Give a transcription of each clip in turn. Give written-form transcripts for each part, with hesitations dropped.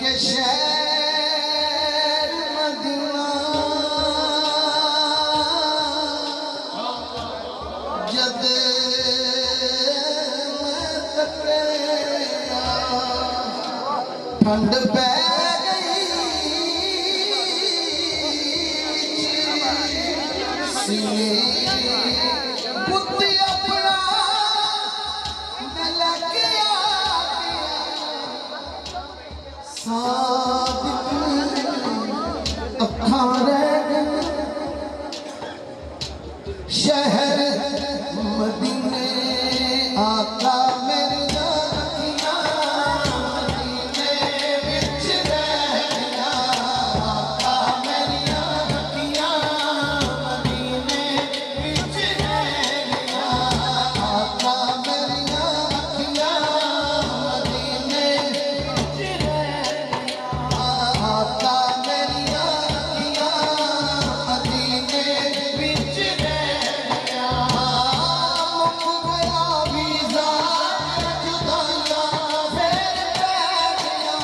के शहर मदीना जद मैं तकिया ठंड पै गई सीने पुत्ती अपना लगिया अखा रह शहर मदीने आका मेरी अखियां मदीने विच रह गया आका मेरी अखियां मदीने विच रह गया आका मेरी अखियां मदीने विच रह गया आका मेरी अखियां मदीने विच रह गया मुक गया वीज़ा जुदाइयां फिर पै गया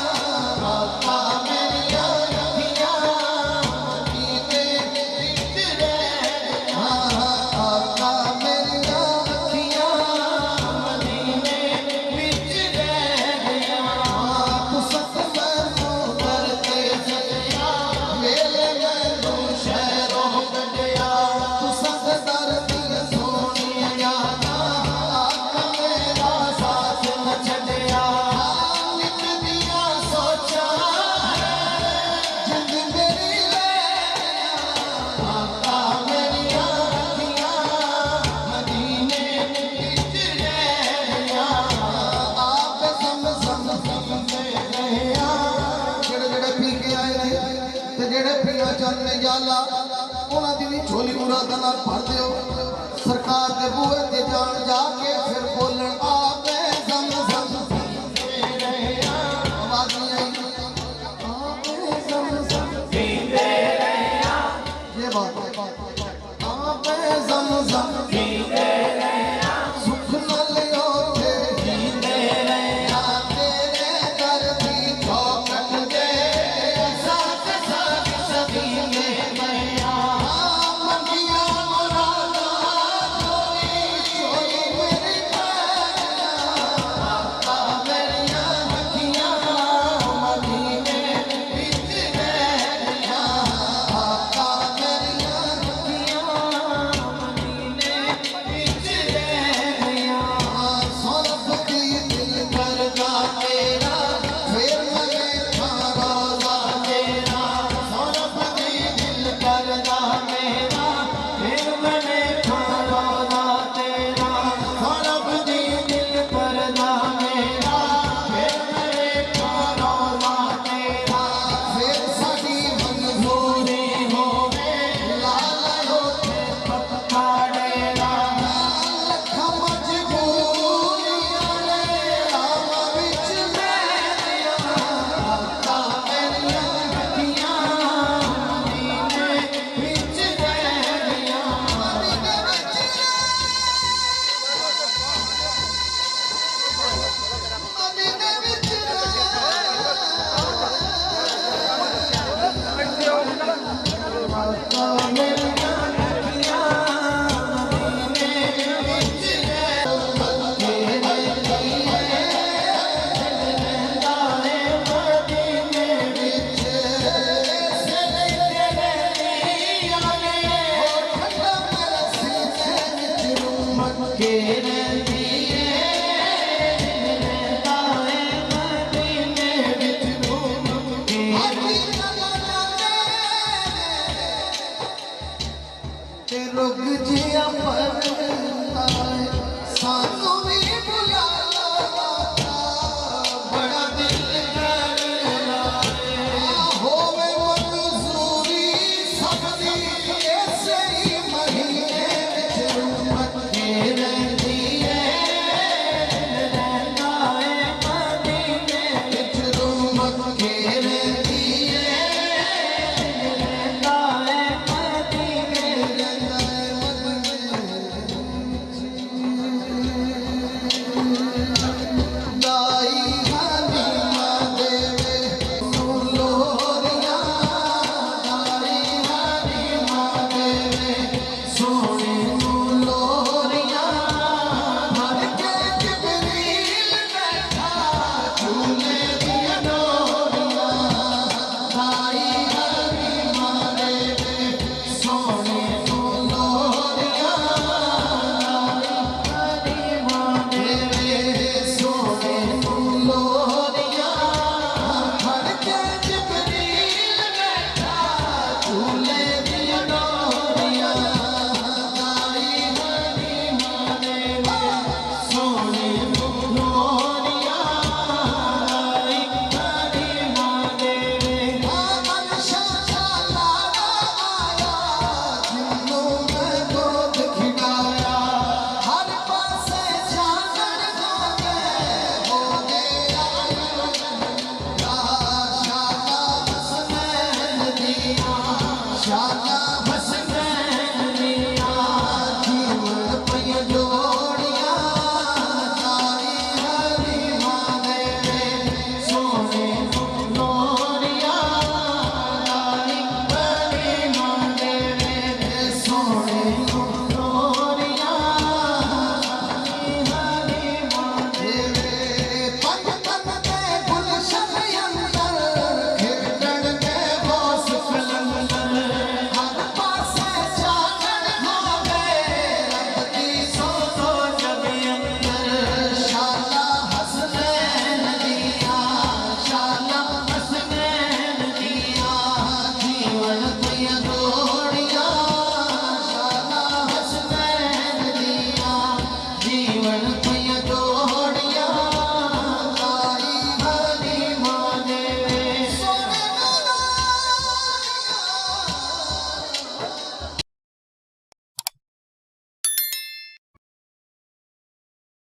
आका मेरी अखियां मदीने विच रह गया आका मेरी अखियां मदीने विच रह गया तू सफर करते सजया मेरे मैनू शहरों कढ़िया तू सफर दी सोनिया यादा आका मेरा साथ न छड्डिया नित दियां सोचां जिंद मेरी ले गया आका मेरी अखियां मदीने विच रह गया आप ज़म-ज़म पींदे रहिया जेड़े पी के आए ने ते जेड़े पीना चाहते ने या अल्लाह उन्हां दी भी झोली मुरादां नाल भर दिओ सरकार दे बूहे ते जान जाके